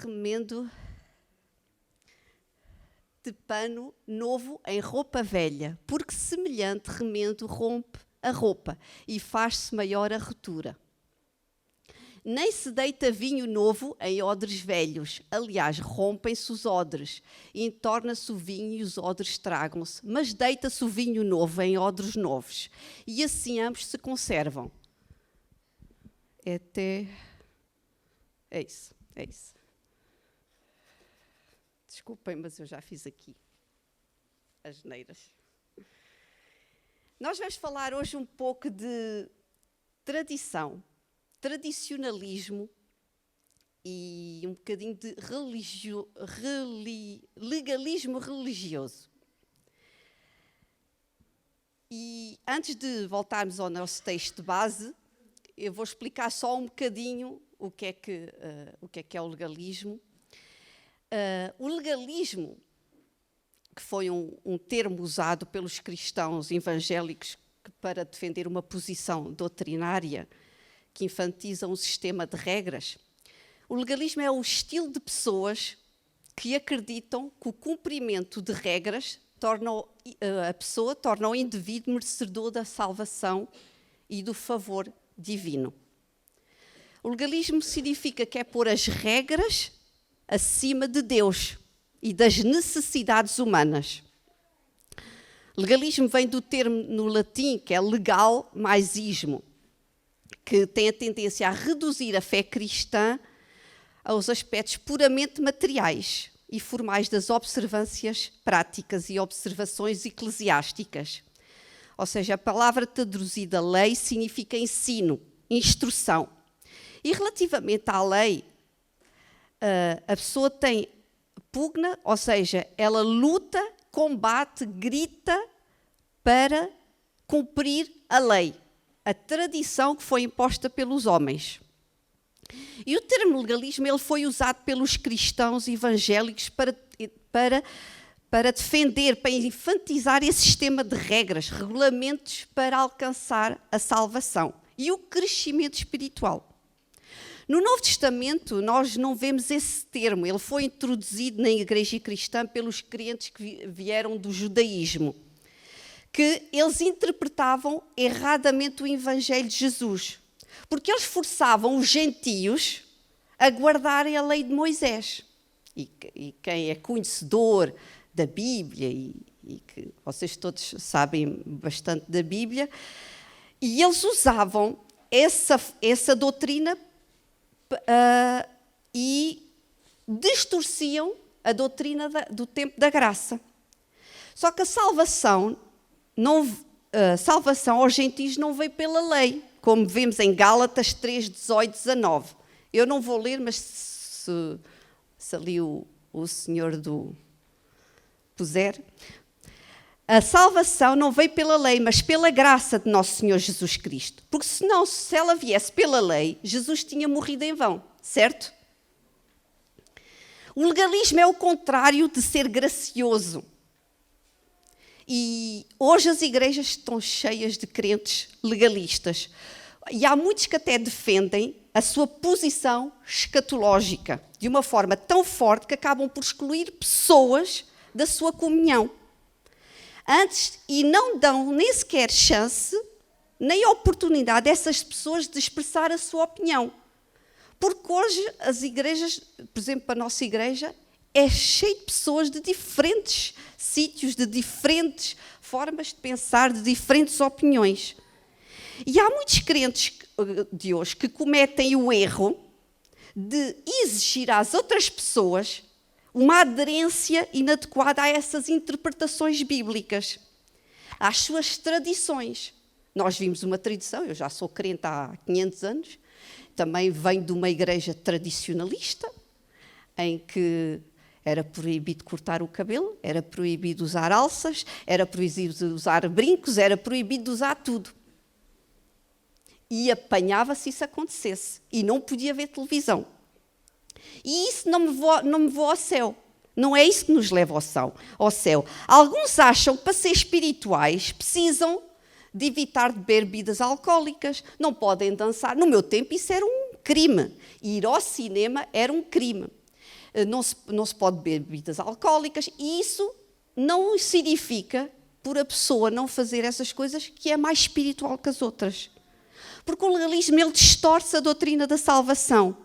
remendo de pano novo em roupa velha, porque semelhante remendo rompe a roupa e faz-se maior a rotura. Nem se deita vinho novo em odres velhos. Aliás, rompem-se os odres, e torna-se o vinho e os odres estragam-se. Mas deita-se o vinho novo em odres novos, e assim ambos se conservam. É isso. Desculpem, mas eu já fiz aqui as neiras. Nós vamos falar hoje um pouco de tradicionalismo e um bocadinho de legalismo religioso. E antes de voltarmos ao nosso texto de base, eu vou explicar só um bocadinho o que é o legalismo. O legalismo, que foi um termo usado pelos cristãos evangélicos para defender uma posição doutrinária que enfatiza um sistema de regras. O legalismo é o estilo de pessoas que acreditam que o cumprimento de regras torna o indivíduo merecedor da salvação e do favor divino. O legalismo significa que é pôr as regras acima de Deus e das necessidades humanas. Legalismo vem do termo no latim, que é legal mais ismo, que tem a tendência a reduzir a fé cristã aos aspectos puramente materiais e formais das observâncias práticas e observações eclesiásticas. Ou seja, a palavra traduzida lei significa ensino, instrução. E relativamente à lei, a pessoa pugna, ou seja, ela luta, combate, grita para cumprir a lei, a tradição que foi imposta pelos homens. E o termo legalismo ele foi usado pelos cristãos evangélicos para defender, para enfatizar esse sistema de regras, regulamentos para alcançar a salvação e o crescimento espiritual. No Novo Testamento, nós não vemos esse termo. Ele foi introduzido na Igreja Cristã pelos crentes que vieram do judaísmo, que eles interpretavam erradamente o Evangelho de Jesus, porque eles forçavam os gentios a guardarem a lei de Moisés. E quem é conhecedor da Bíblia, e que vocês todos sabem bastante da Bíblia, e eles usavam essa doutrina e distorciam a doutrina do tempo da graça. Só que a salvação aos gentios não veio pela lei, como vemos em Gálatas 3, 18, 19. Eu não vou ler, mas se ali o senhor puser. A salvação não veio pela lei, mas pela graça de nosso Senhor Jesus Cristo. Porque senão, se ela viesse pela lei, Jesus tinha morrido em vão, certo? O legalismo é o contrário de ser gracioso. E hoje as igrejas estão cheias de crentes legalistas. E há muitos que até defendem a sua posição escatológica de uma forma tão forte que acabam por excluir pessoas da sua comunhão. E não dão nem sequer chance, nem oportunidade a essas pessoas de expressar a sua opinião. Porque hoje as igrejas, por exemplo, a nossa igreja, é cheia de pessoas de diferentes sítios, de diferentes formas de pensar, de diferentes opiniões. E há muitos crentes de hoje que cometem o erro de exigir às outras pessoas uma aderência inadequada a essas interpretações bíblicas, às suas tradições. Nós vimos uma tradição, eu já sou crente há 500 anos, também venho de uma igreja tradicionalista, em que era proibido cortar o cabelo, era proibido usar alças, era proibido usar brincos, era proibido usar tudo. E apanhava-se isso acontecesse, e não podia ver televisão. E isso não me voa ao céu. Não é isso que nos leva ao céu. Alguns acham que para ser espirituais precisam de evitar de beber bebidas alcoólicas, não podem dançar. No meu tempo isso era um crime. Ir ao cinema era um crime. não se pode beber bebidas alcoólicas, e isso não significa, por a pessoa não fazer essas coisas, que é mais espiritual que as outras. Porque o legalismo, ele distorce a doutrina da salvação.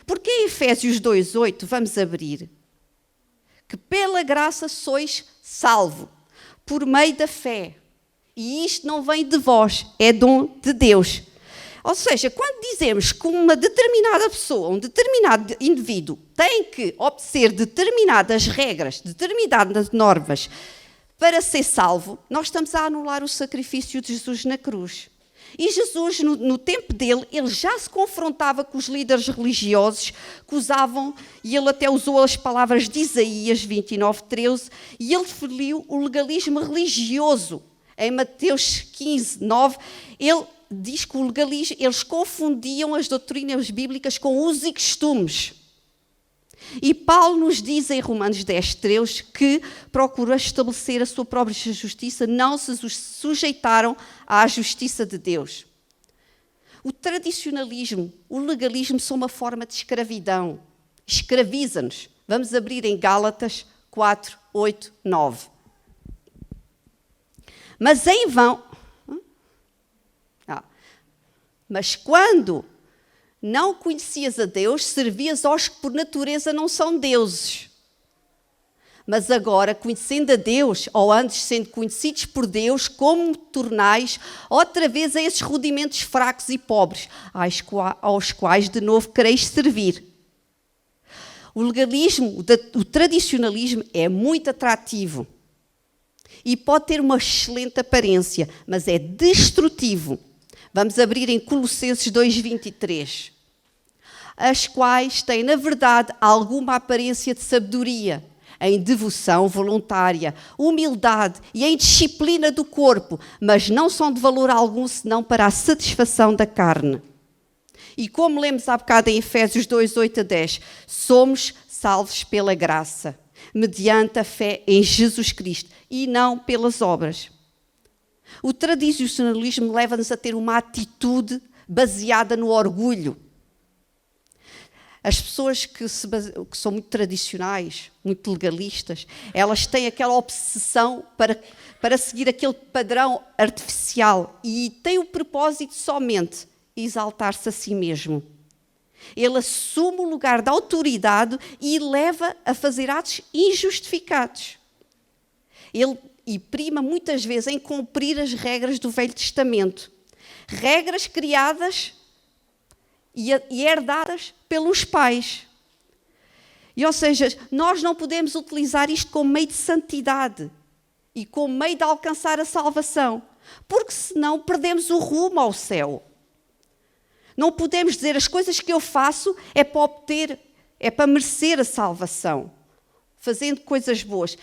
Porque em Efésios 2:8, vamos abrir, que pela graça sois salvo, por meio da fé. E isto não vem de vós, é dom de Deus. Ou seja, quando dizemos que uma determinada pessoa, um determinado indivíduo tem que obedecer determinadas regras, determinadas normas para ser salvo, nós estamos a anular o sacrifício de Jesus na cruz. E Jesus, no tempo dele, ele já se confrontava com os líderes religiosos que usavam, e ele até usou as palavras de Isaías 29:13, e ele feriu o legalismo religioso. Em Mateus 15:9, ele diz que o legalismo, eles confundiam as doutrinas bíblicas com usos e costumes. E Paulo nos diz em Romanos 10:13 que procurou estabelecer a sua própria justiça, não se sujeitaram à justiça de Deus. O tradicionalismo, o legalismo são uma forma de escravidão. Escraviza-nos. Vamos abrir em Gálatas 4:8-9. Mas em vão... Mas quando não conhecias a Deus, servias aos que por natureza não são deuses. Mas agora, conhecendo a Deus, ou antes sendo conhecidos por Deus, como tornais outra vez a esses rudimentos fracos e pobres, aos quais de novo quereis servir. O legalismo, o tradicionalismo é muito atrativo e pode ter uma excelente aparência, mas é destrutivo. Vamos abrir em Colossenses 2:23. As quais têm, na verdade, alguma aparência de sabedoria, em devoção voluntária, humildade e em disciplina do corpo, mas não são de valor algum senão para a satisfação da carne. E como lemos há bocado em Efésios 2:8-10, somos salvos pela graça, mediante a fé em Jesus Cristo, e não pelas obras. O tradicionalismo leva-nos a ter uma atitude baseada no orgulho. As pessoas que são muito tradicionais, muito legalistas, elas têm aquela obsessão para seguir aquele padrão artificial e têm o propósito somente de exaltar-se a si mesmo. Ele assume o lugar da autoridade e leva a fazer atos injustificados. Ele prima muitas vezes em cumprir as regras do Velho Testamento. Regras criadas e herdadas pelos pais. E, ou seja, nós não podemos utilizar isto como meio de santidade e como meio de alcançar a salvação, porque senão perdemos o rumo ao céu. Não podemos dizer as coisas que eu faço é para obter, é para merecer a salvação, fazendo coisas boas.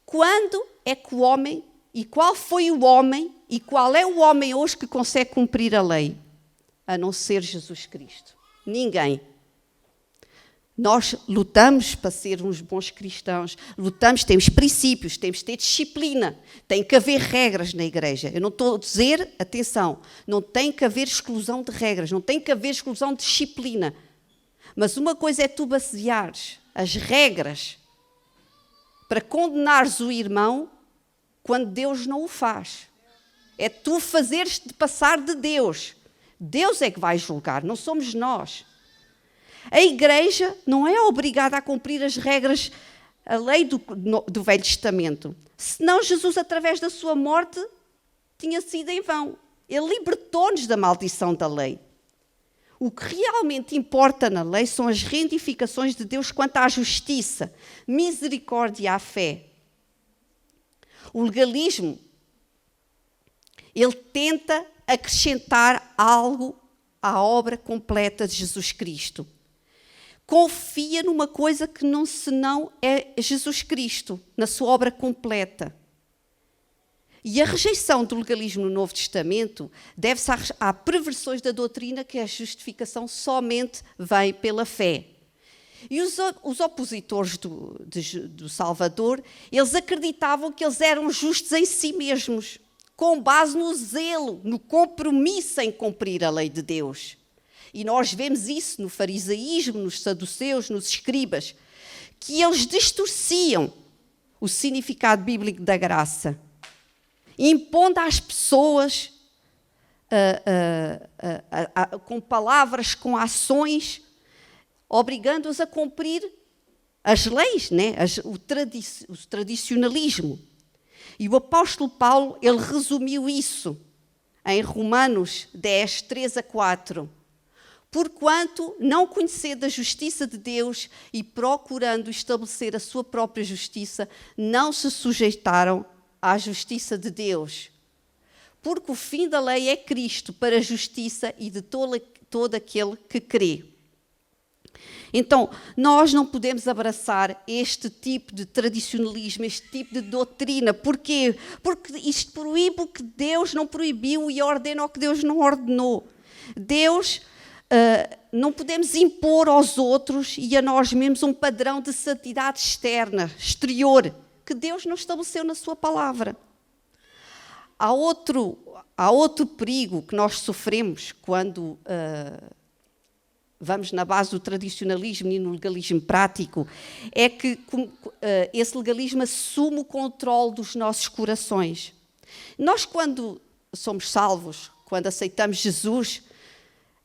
Quando é que o homem, e qual foi o homem, e qual é o homem hoje que consegue cumprir a lei? A não ser Jesus Cristo. Ninguém. Nós lutamos para ser uns bons cristãos, lutamos, temos princípios, temos de ter disciplina, tem que haver regras na igreja. Eu não estou a dizer, atenção, não tem que haver exclusão de regras, não tem que haver exclusão de disciplina. Mas uma coisa é tu baseares as regras para condenares o irmão quando Deus não o faz. É tu fazeres-te passar de Deus. Deus é que vai julgar, não somos nós. A igreja não é obrigada a cumprir as regras, a lei do Velho Testamento. Senão Jesus, através da sua morte, tinha sido em vão. Ele libertou-nos da maldição da lei. O que realmente importa na lei são as reivindicações de Deus quanto à justiça, misericórdia e à fé. O legalismo, ele tenta acrescentar algo à obra completa de Jesus Cristo. Confia numa coisa que não senão é Jesus Cristo, na sua obra completa. E a rejeição do legalismo no Novo Testamento deve-se a perversões da doutrina que a justificação somente vem pela fé. E os opositores do Salvador, eles acreditavam que eles eram justos em si mesmos, com base no zelo, no compromisso em cumprir a lei de Deus. E nós vemos isso no farisaísmo, nos saduceus, nos escribas. que eles distorciam o significado bíblico da graça, impondo às pessoas, com palavras, com ações, obrigando-os a cumprir as leis, né? o tradicionalismo. E o apóstolo Paulo, ele resumiu isso em Romanos 10, 3-4. Porquanto, não conhecendo a justiça de Deus e procurando estabelecer a sua própria justiça, não se sujeitaram à justiça de Deus. Porque o fim da lei é Cristo para a justiça e de todo aquele que crê. Então, nós não podemos abraçar este tipo de tradicionalismo, este tipo de doutrina. Porquê? Porque isto proíbe o que Deus não proibiu e ordena o que Deus não ordenou. Não podemos impor aos outros e a nós mesmos um padrão de santidade externa, exterior, que Deus não estabeleceu na sua palavra. Há outro perigo que nós sofremos quando vamos na base do tradicionalismo e no legalismo prático, é que esse legalismo assume o controle dos nossos corações. Nós, quando somos salvos, quando aceitamos Jesus,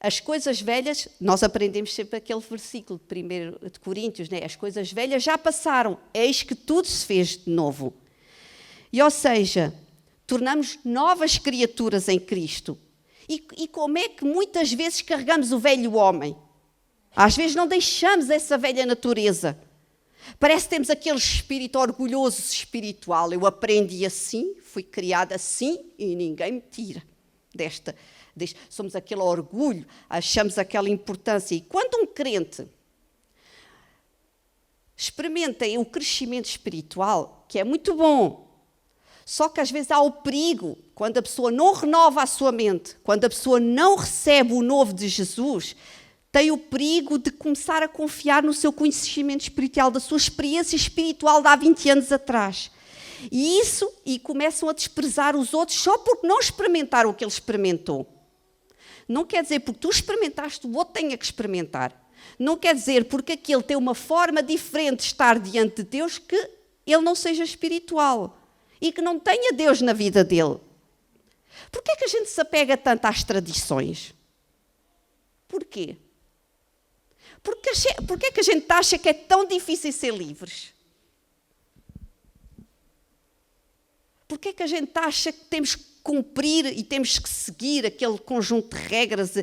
as coisas velhas, nós aprendemos sempre aquele versículo de 1 de Coríntios, né? As coisas velhas já passaram, eis que tudo se fez de novo. E, ou seja, tornamos novas criaturas em Cristo. E como é que muitas vezes carregamos o velho homem? Às vezes não deixamos essa velha natureza. Parece que temos aquele espírito orgulhoso espiritual. Eu aprendi assim, fui criada assim e ninguém me tira desta. Somos aquele orgulho, achamos aquela importância. E quando um crente experimenta o crescimento espiritual, que é muito bom, só que às vezes há o perigo, quando a pessoa não renova a sua mente, quando a pessoa não recebe o novo de Jesus, tem o perigo de começar a confiar no seu conhecimento espiritual, da sua experiência espiritual de há 20 anos atrás. E começam a desprezar os outros só porque não experimentaram o que ele experimentou. Não quer dizer porque tu experimentaste, o outro tenha que experimentar. Não quer dizer porque aquele tem uma forma diferente de estar diante de Deus que ele não seja espiritual e que não tenha Deus na vida dele. Porquê é que a gente se apega tanto às tradições? Porquê? Porquê é que a gente acha que é tão difícil ser livres? Porquê é que a gente acha que temos que cumprir e temos que seguir aquele conjunto de regras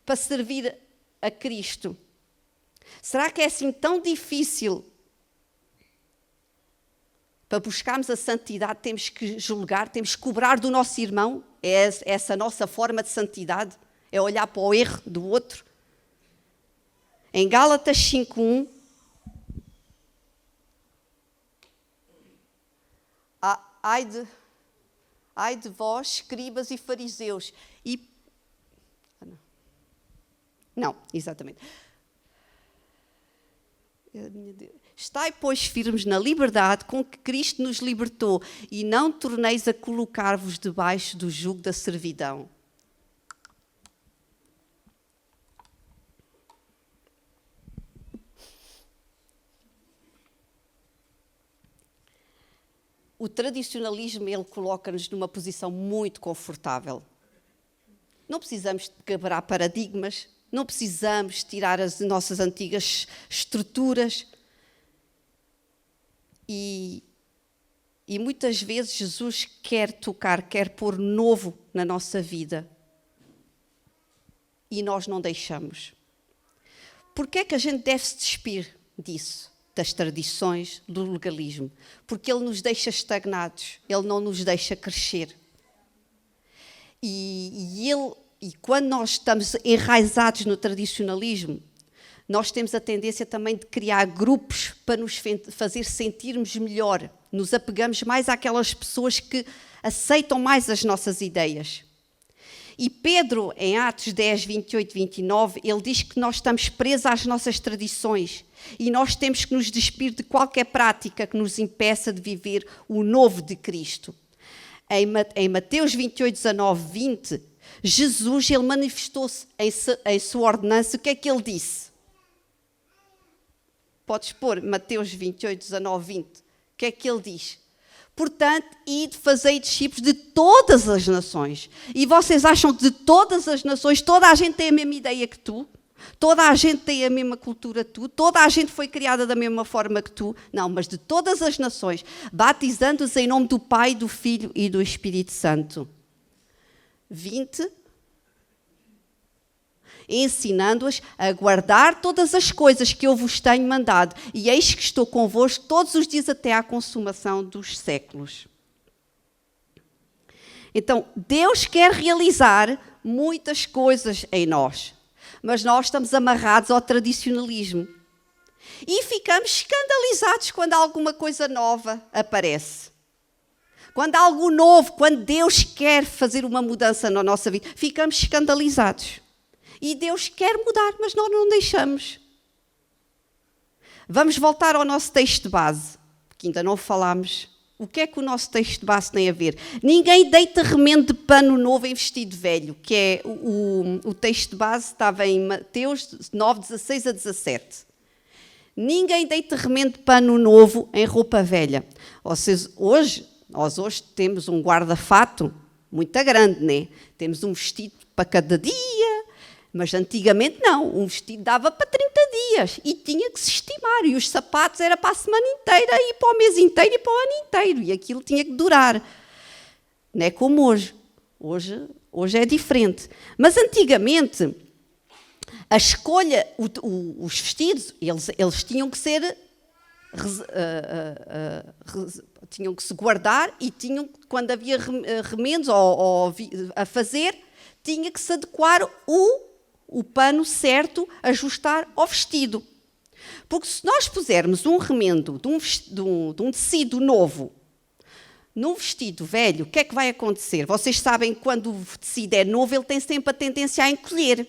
para servir a Cristo? Será que é assim tão difícil? Para buscarmos a santidade temos que julgar, temos que cobrar do nosso irmão? É essa a nossa forma de santidade? É olhar para o erro do outro? Em Gálatas 5:1, ai de vós, escribas e fariseus. Não, exatamente. Estai, pois, firmes na liberdade com que Cristo nos libertou e não torneis a colocar-vos debaixo do jugo da servidão. O tradicionalismo, ele coloca-nos numa posição muito confortável. Não precisamos quebrar paradigmas, não precisamos tirar as nossas antigas estruturas. E muitas vezes Jesus quer tocar, quer pôr novo na nossa vida. E nós não deixamos. Porquê é que a gente deve se despir disso? Das tradições, do legalismo? Porque ele nos deixa estagnados, ele não nos deixa crescer. E quando nós estamos enraizados no tradicionalismo, nós temos a tendência também de criar grupos para nos fazer sentirmos melhor. Nos apegamos mais àquelas pessoas que aceitam mais as nossas ideias. E Pedro, em Atos 10, 28, 29, ele diz que nós estamos presos às nossas tradições e nós temos que nos despir de qualquer prática que nos impeça de viver o novo de Cristo. Em Mateus 28, 19, 20, Jesus, ele manifestou-se em sua ordenança. O que é que ele disse? Podes pôr Mateus 28, 19, 20. O que é que ele diz? Portanto, ide fazei discípulos de todas as nações. E vocês acham que de todas as nações toda a gente tem a mesma ideia que tu? Toda a gente tem a mesma cultura que tu? Toda a gente foi criada da mesma forma que tu? Não, mas de todas as nações, batizando-os em nome do Pai, do Filho e do Espírito Santo. 20. Ensinando-as a guardar todas as coisas que eu vos tenho mandado, e eis que estou convosco todos os dias até à consumação dos séculos. Então, Deus quer realizar muitas coisas em nós, mas nós estamos amarrados ao tradicionalismo. E ficamos escandalizados quando alguma coisa nova aparece. Quando há algo novo, quando Deus quer fazer uma mudança na nossa vida, ficamos escandalizados. E Deus quer mudar, mas nós não deixamos. Vamos voltar ao nosso texto base, que ainda não falámos. O que é que o nosso texto base tem a ver? Ninguém deita remendo de pano novo em vestido velho, que é o texto base, estava em Mateus 9, 16 a 17. Ninguém deita remendo de pano novo em roupa velha. Nós hoje temos um guarda-fato muito grande, né? Temos um vestido para cada dia. Mas antigamente não, um vestido dava para 30 dias e tinha que se estimar. E os sapatos era para a semana inteira e para o mês inteiro e para o ano inteiro. E aquilo tinha que durar. Não é como hoje. Hoje é diferente. Mas antigamente, a escolha, os vestidos, eles tinham que ser... tinham que se guardar e quando havia remendos ou a fazer, tinha que se adequar o pano certo, ajustar ao vestido. Porque se nós pusermos um remendo de um tecido novo num vestido velho, o que é que vai acontecer? Vocês sabem que quando o tecido é novo, ele tem sempre a tendência a encolher.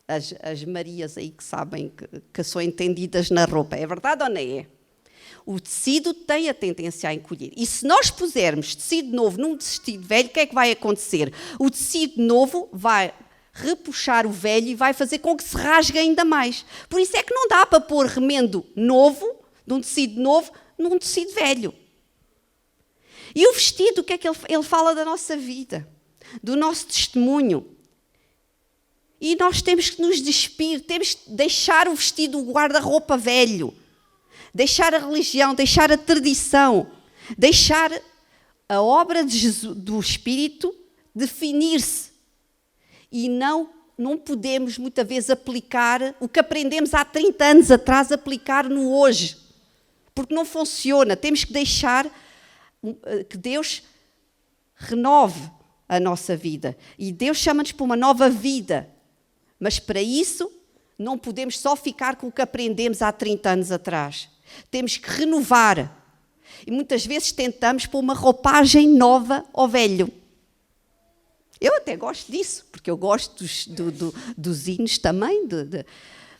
As Marias aí que sabem que são entendidas na roupa, é verdade ou não é? O tecido tem a tendência a encolher. E se nós pusermos tecido novo num vestido velho, o que é que vai acontecer? O tecido novo vai repuxar o velho e vai fazer com que se rasgue ainda mais. Por isso é que não dá para pôr remendo novo, de um tecido novo, num tecido velho. E o vestido, o que é que ele fala da nossa vida, do nosso testemunho. E nós temos que nos despir, temos que deixar o vestido, o guarda-roupa velho, deixar a religião, deixar a tradição, deixar a obra de Jesus, do Espírito definir-se. E não podemos, muitas vezes, aplicar o que aprendemos há 30 anos atrás, aplicar no hoje. Porque não funciona. Temos que deixar que Deus renove a nossa vida. E Deus chama-nos para uma nova vida. Mas para isso, não podemos só ficar com o que aprendemos há 30 anos atrás. Temos que renovar. E muitas vezes tentamos pôr uma roupagem nova ao velho. Eu até gosto disso, porque eu gosto dos hinos também.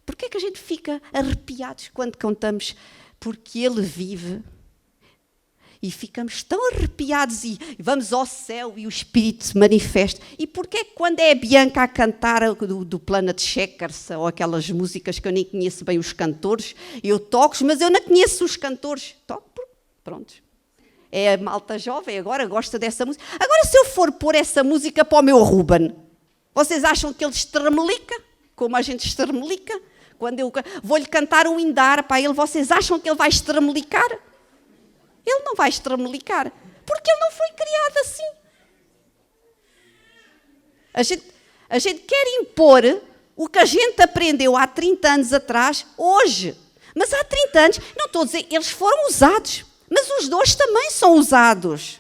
Porquê é que a gente fica arrepiados quando cantamos Porque Ele vive? E ficamos tão arrepiados e vamos ao céu e o Espírito se manifesta. E porquê que quando é a Bianca a cantar do Planet Checkers ou aquelas músicas que eu nem conheço bem os cantores, eu toco, mas eu não conheço os cantores. Toco, pronto. É a malta jovem, agora gosta dessa música. Agora, se eu for pôr essa música para o meu Ruben, vocês acham que ele estremelica? Como a gente estremelica? Quando eu vou-lhe cantar um indar para ele, vocês acham que ele vai estremelicar? Ele não vai estremelicar, porque ele não foi criado assim. A gente quer impor o que a gente aprendeu há 30 anos atrás, hoje. Mas há 30 anos, não estou a dizer, eles foram usados. Mas os de hoje também são usados.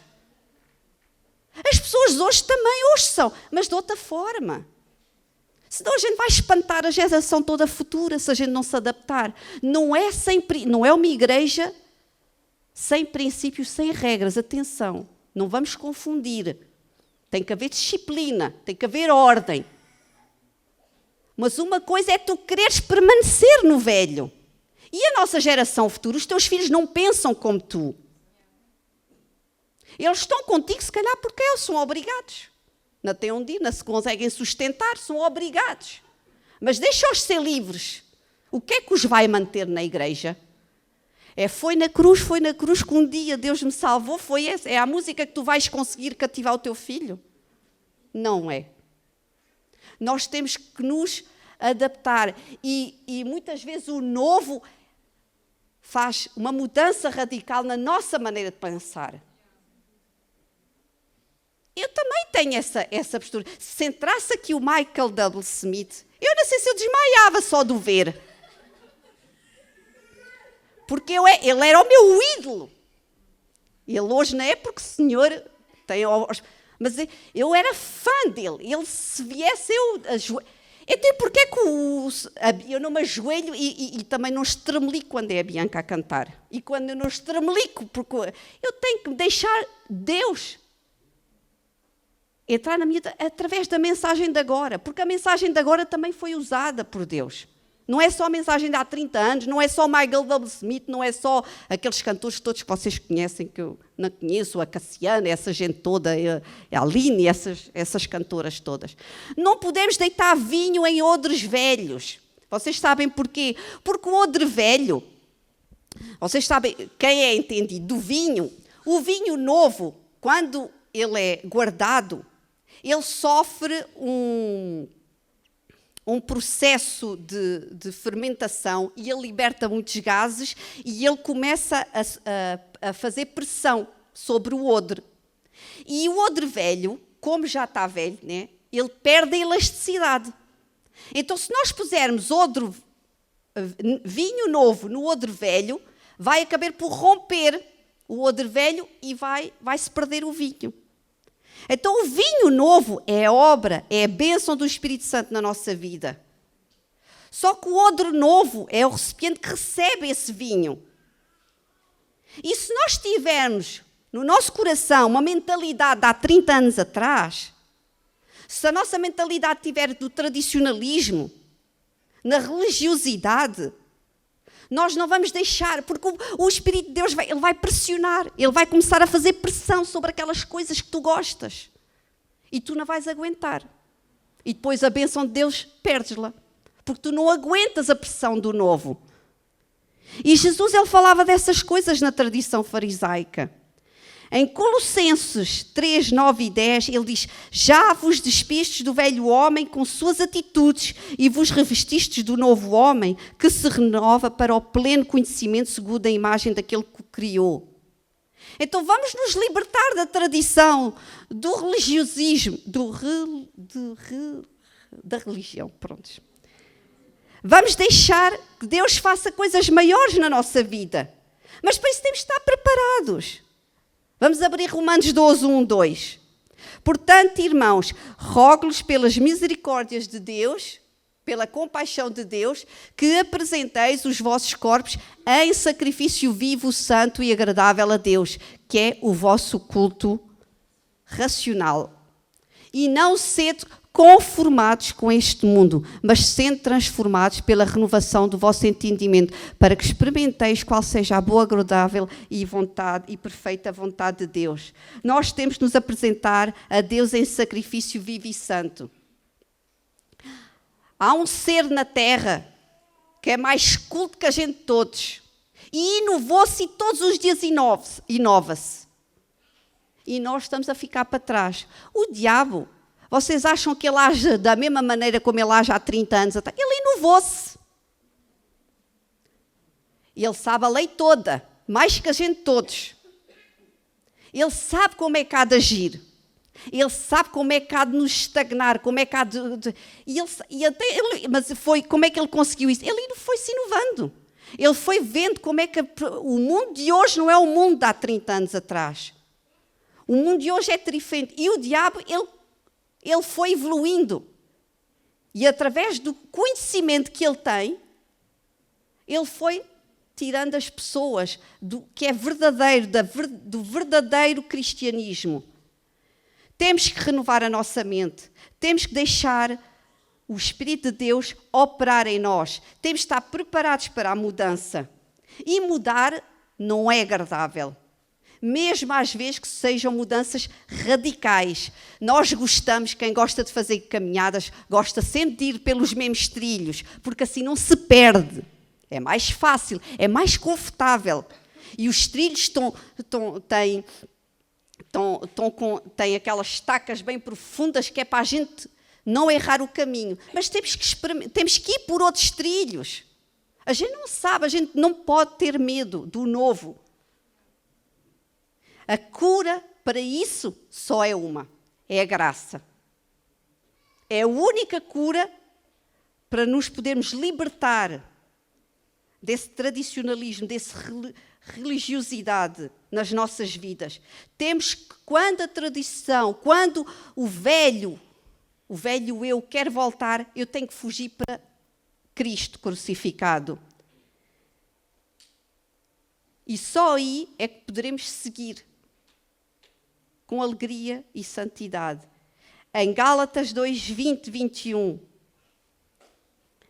As pessoas de hoje também hoje são, mas de outra forma. Senão a gente vai espantar a geração toda futura se a gente não se adaptar. Não é uma igreja sem princípios, sem regras. Atenção, não vamos confundir. Tem que haver disciplina, tem que haver ordem. Mas uma coisa é tu quereres permanecer no velho. E a nossa geração futura, os teus filhos não pensam como tu. Eles estão contigo, se calhar, porque eles são obrigados. Não têm onde ir, não se conseguem sustentar, são obrigados. Mas deixa-os ser livres. O que é que os vai manter na igreja? Foi na cruz que um dia Deus me salvou, foi essa. É a música que tu vais conseguir cativar o teu filho? Não é. Nós temos que nos adaptar e muitas vezes o novo faz uma mudança radical na nossa maneira de pensar. Eu também tenho essa postura. Se entrasse aqui o Michael W. Smith, eu não sei se eu desmaiava só de o ver. Porque ele era o meu ídolo. Ele hoje não é porque o Senhor tem... Mas eu era fã dele. Ele, se viesse, Então, porquê que eu não me ajoelho e também não estremelico quando é a Bianca a cantar? E quando eu não estremelico, porque eu tenho que deixar Deus entrar na minha... através da mensagem de agora. Porque a mensagem de agora também foi usada por Deus. Não é só a mensagem de há 30 anos, não é só Michael W. Smith, não é só aqueles cantores todos que vocês conhecem, que eu não conheço, a Cassiana, essa gente toda, a Aline, essas cantoras todas. Não podemos deitar vinho em odres velhos. Vocês sabem porquê? Porque o odre velho, vocês sabem, quem é entendido do vinho, o vinho novo, quando ele é guardado, ele sofre um processo de fermentação e ele liberta muitos gases e ele começa a fazer pressão sobre o odre. E o odre velho, como já está velho, né, ele perde a elasticidade. Então, se nós pusermos vinho novo no odre velho, vai acabar por romper o odre velho e vai-se perder o vinho. Então, o vinho novo é a obra, é a bênção do Espírito Santo na nossa vida. Só que o odre novo é o recipiente que recebe esse vinho. E se nós tivermos no nosso coração uma mentalidade de há 30 anos atrás, se a nossa mentalidade estiver do tradicionalismo, na religiosidade, nós não vamos deixar, porque o Espírito de Deus ele vai pressionar, ele vai começar a fazer pressão sobre aquelas coisas que tu gostas. E tu não vais aguentar. E depois a bênção de Deus perdes-la, porque tu não aguentas a pressão do novo. E Jesus ele falava dessas coisas na tradição farisaica. Em Colossenses 3, 9 e 10, ele diz: já vos despistes do velho homem com suas atitudes e vos revestistes do novo homem que se renova para o pleno conhecimento segundo a imagem daquele que o criou. Então vamos nos libertar da tradição, do religiosismo, da religião, pronto. Vamos deixar que Deus faça coisas maiores na nossa vida. Mas para isso temos de estar preparados. Vamos abrir Romanos 12, 1, 2. Portanto, irmãos, rogo-lhes pelas misericórdias de Deus, pela compaixão de Deus, que apresenteis os vossos corpos em sacrifício vivo, santo e agradável a Deus, que é o vosso culto racional. E não sede conformados com este mundo, mas sendo transformados pela renovação do vosso entendimento, para que experimenteis qual seja a boa, agradável e perfeita vontade de Deus. Nós temos de nos apresentar a Deus em sacrifício vivo e santo. Há um ser na terra que é mais culto que a gente todos, e inovou-se e todos os dias inova-se. E nós estamos a ficar para trás. O diabo, vocês acham que ele age da mesma maneira como ele age há 30 anos atrás? Ele inovou-se. Ele sabe a lei toda, mais que a gente todos. Ele sabe como é que há de agir. Ele sabe como é que há de nos estagnar, como é que há de... Mas como é que ele conseguiu isso? Ele foi-se inovando. Ele foi vendo como é que o mundo de hoje não é o mundo de há 30 anos atrás. O mundo de hoje é diferente. E o diabo, ele foi evoluindo. E através do conhecimento que ele tem, ele foi tirando as pessoas do que é verdadeiro, do verdadeiro cristianismo. Temos que renovar a nossa mente. Temos que deixar o Espírito de Deus operar em nós. Temos que estar preparados para a mudança. E mudar não é agradável. mesmo às vezes que sejam mudanças radicais. Nós gostamos, quem gosta de fazer caminhadas, gosta sempre de ir pelos mesmos trilhos, porque assim não se perde. É mais fácil, é mais confortável. E os trilhos têm aquelas estacas bem profundas que é para a gente não errar o caminho. Mas temos que ir por outros trilhos. A gente não sabe, a gente não pode ter medo do novo. A cura para isso só é uma, é a graça. É a única cura para nos podermos libertar desse tradicionalismo, dessa religiosidade nas nossas vidas. Temos que, quando a tradição, quando o velho eu quer voltar, eu tenho que fugir para Cristo crucificado. E só aí é que poderemos seguir com alegria e santidade. Em Gálatas 2, 20, 21,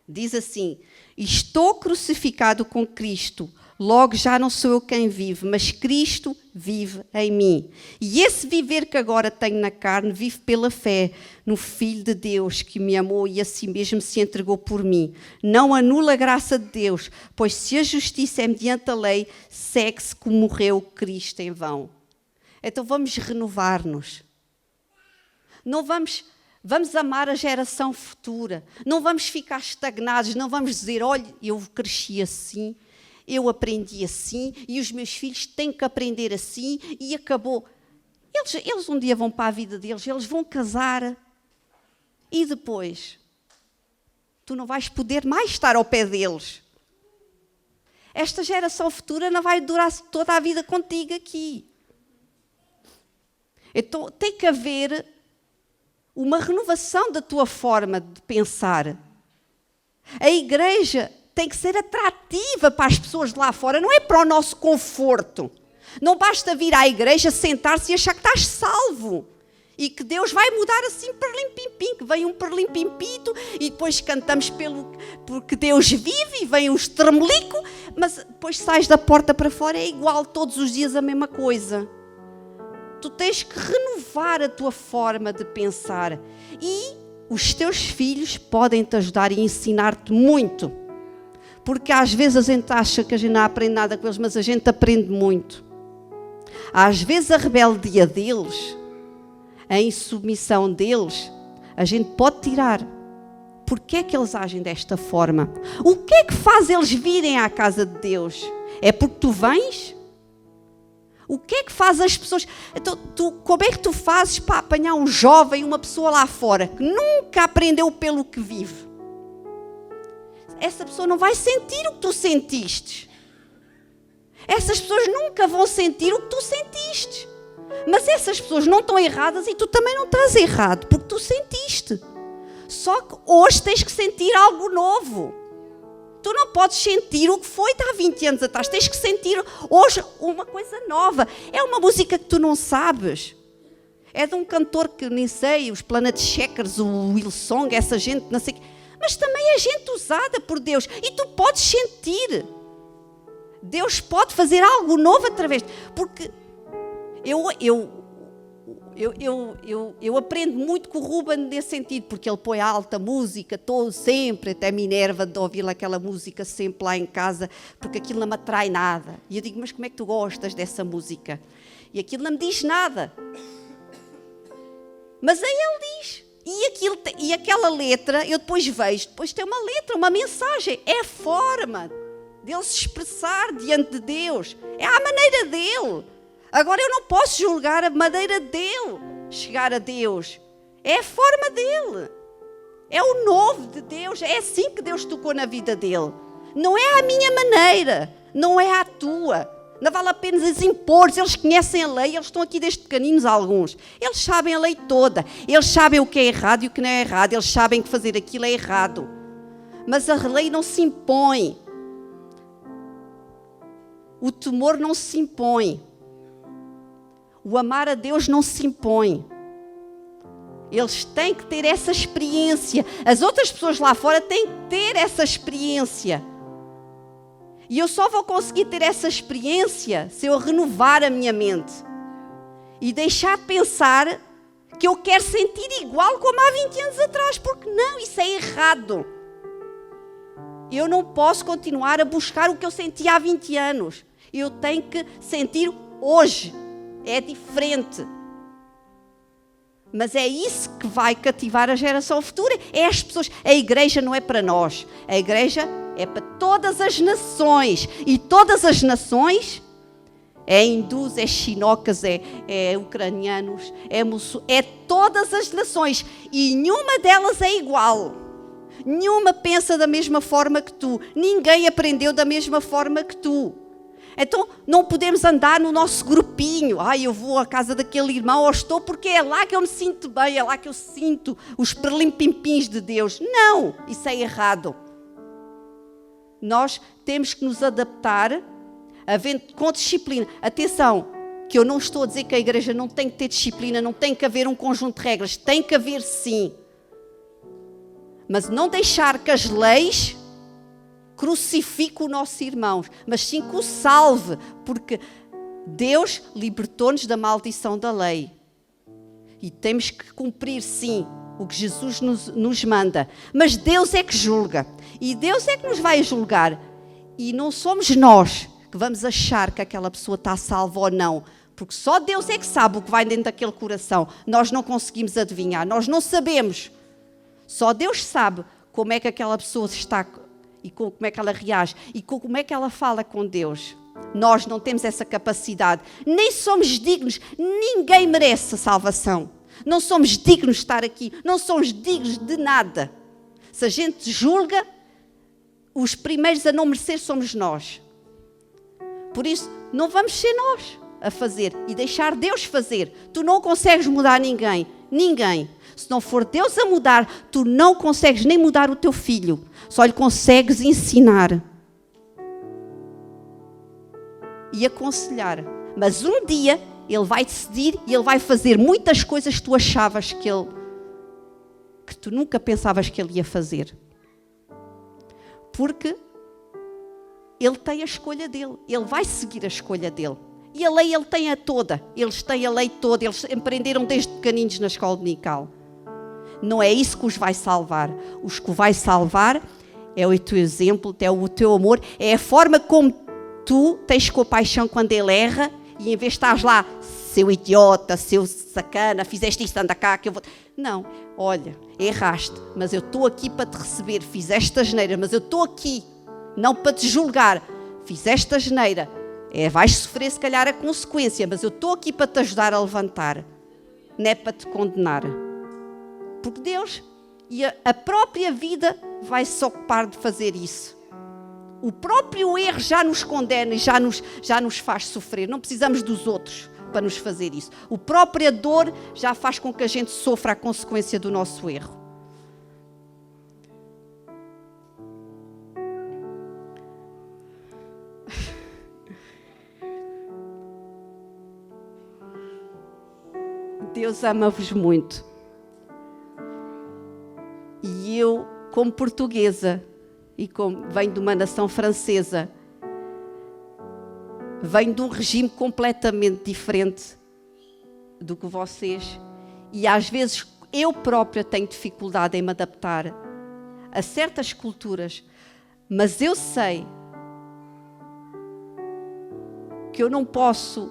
diz assim: estou crucificado com Cristo, logo já não sou eu quem vive, mas Cristo vive em mim. E esse viver que agora tenho na carne, vive pela fé no Filho de Deus, que me amou e assim mesmo se entregou por mim. Não anula a graça de Deus, pois se a justiça é mediante a lei, segue-se como morreu Cristo em vão. Então vamos renovar-nos. Não vamos amar a geração futura. Não vamos ficar estagnados, não vamos dizer, olha, eu cresci assim, eu aprendi assim e os meus filhos têm que aprender assim e acabou. Eles um dia vão para a vida deles, eles vão casar e depois tu não vais poder mais estar ao pé deles. Esta geração futura não vai durar toda a vida contigo aqui. Então tem que haver uma renovação da tua forma de pensar. A igreja tem que ser atrativa para as pessoas de lá fora, não é para o nosso conforto. Não basta vir à igreja, sentar-se e achar que estás salvo. E que Deus vai mudar assim perlim-pim-pim, que vem um perlim-pim-pito e depois cantamos porque Deus vive e vem um estremelico, mas depois sais da porta para fora, é igual todos os dias a mesma coisa. Tu tens que renovar a tua forma de pensar e os teus filhos podem te ajudar e ensinar-te muito. Porque às vezes a gente acha que a gente não aprende nada com eles, mas a gente aprende muito. Às vezes a rebeldia deles, a insubmissão deles, a gente pode tirar. Porquê é que eles agem desta forma? O que é que faz eles virem à casa de Deus? É porque tu vens? O que é que faz as pessoas? Então, como é que tu fazes para apanhar um jovem, uma pessoa lá fora, que nunca aprendeu pelo que vive? Essa pessoa não vai sentir o que tu sentiste. Essas pessoas nunca vão sentir o que tu sentiste. Mas essas pessoas não estão erradas e tu também não estás errado, porque tu sentiste. Só que hoje tens que sentir algo novo. Tu não podes sentir o que foi há 20 anos atrás. Tens que sentir hoje uma coisa nova. É uma música que tu não sabes. É de um cantor que nem sei, os Planet Shakers, o Hillsong, essa gente, não sei o quê. Mas também é gente usada por Deus. E tu podes sentir. Deus pode fazer algo novo através. Porque eu aprendo muito com o Ruben nesse sentido, porque ele põe alta música, todo, sempre, até me enerva de ouvir aquela música sempre lá em casa, porque aquilo não me atrai nada. E eu digo, mas como é que tu gostas dessa música? E aquilo não me diz nada. Mas aí ele diz, e aquela letra, eu depois vejo, depois tem uma letra, uma mensagem, é a forma dele se expressar diante de Deus, é a maneira dele. Agora eu não posso julgar a maneira dele chegar a Deus. É a forma dele. É o novo de Deus. É assim que Deus tocou na vida dele. Não é a minha maneira. Não é a tua. Não vale a pena lhes impor. Eles conhecem a lei. Eles estão aqui desde pequeninos alguns. Eles sabem a lei toda. Eles sabem o que é errado e o que não é errado. Eles sabem que fazer aquilo é errado. Mas a lei não se impõe. O temor não se impõe. O amar a Deus não se impõe. Eles têm que ter essa experiência. As outras pessoas lá fora têm que ter essa experiência. E eu só vou conseguir ter essa experiência se eu renovar a minha mente e deixar de pensar que eu quero sentir igual como há 20 anos atrás, porque não, isso é errado. Eu não posso continuar a buscar o que eu sentia há 20 anos. Eu tenho que sentir hoje. É diferente. Mas é isso que vai cativar a geração futura. É as pessoas. A igreja não é para nós. A igreja é para todas as nações. E todas as nações, é hindus, é chinocas, é ucranianos, é todas as nações. E nenhuma delas é igual. Nenhuma pensa da mesma forma que tu. Ninguém aprendeu da mesma forma que tu. Então, não podemos andar no nosso grupinho. Eu vou à casa daquele irmão, ou estou porque é lá que eu me sinto bem, é lá que eu sinto os perlimpimpins de Deus. Não, isso é errado. Nós temos que nos adaptar com disciplina. Atenção, que eu não estou a dizer que a igreja não tem que ter disciplina, não tem que haver um conjunto de regras. Tem que haver sim. Mas não deixar que as leis crucifique o nosso irmão, mas sim que o salve, porque Deus libertou-nos da maldição da lei. E temos que cumprir, sim, o que Jesus nos manda. Mas Deus é que julga. E Deus é que nos vai julgar. E não somos nós que vamos achar que aquela pessoa está salva ou não. Porque só Deus é que sabe o que vai dentro daquele coração. Nós não conseguimos adivinhar. Nós não sabemos. Só Deus sabe como é que aquela pessoa está e como é que ela reage e como é que ela fala com Deus. Nós não temos essa capacidade, nem somos dignos, ninguém merece a salvação. Não somos dignos de estar aqui, não somos dignos de nada. Se a gente julga, os primeiros a não merecer somos nós. Por isso, não vamos ser nós a fazer e deixar Deus fazer. Tu não consegues mudar ninguém. Se não for Deus a mudar, tu não consegues nem mudar o teu filho. Só lhe consegues ensinar e aconselhar. Mas um dia ele vai decidir e ele vai fazer muitas coisas que tu achavas que tu nunca pensavas que ele ia fazer. Porque ele tem a escolha dele. Ele vai seguir a escolha dele. E a lei ele tem a toda. Eles têm a lei toda. Eles aprenderam desde pequeninos na escola dominical. Não é isso que os vai salvar. Os que o vai salvar é o teu exemplo, é o teu amor, é a forma como tu tens compaixão quando ele erra e em vez de estás lá, seu idiota, seu sacana, fizeste isto, anda cá, que eu vou... Não, olha, erraste, mas eu estou aqui para te receber, fizeste asneira, mas eu estou aqui, não para te julgar, fizeste asneira, vais sofrer se calhar a consequência, mas eu estou aqui para te ajudar a levantar, não é para te condenar. Porque Deus e a própria vida vai se ocupar de fazer isso. O próprio erro já nos condena e já nos faz sofrer. Não precisamos dos outros para nos fazer isso. A própria dor já faz com que a gente sofra a consequência do nosso erro. Deus ama-vos muito. E eu, como portuguesa, e como venho de uma nação francesa, venho de um regime completamente diferente do que vocês. E às vezes eu própria tenho dificuldade em me adaptar a certas culturas. Mas eu sei que eu não posso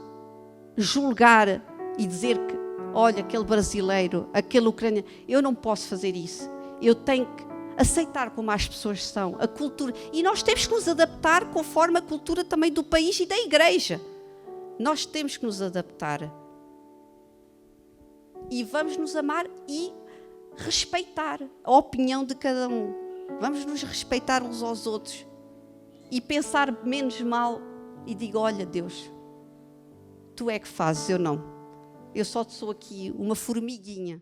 julgar e dizer que, olha, aquele brasileiro, aquele ucraniano, eu não posso fazer isso. Eu tenho que aceitar como as pessoas são, a cultura. E nós temos que nos adaptar conforme a cultura também do país e da igreja. Nós temos que nos adaptar. E vamos nos amar e respeitar a opinião de cada um. Vamos nos respeitar uns aos outros. E pensar menos mal e digo, olha Deus, tu é que fazes, eu não. Eu só sou aqui uma formiguinha.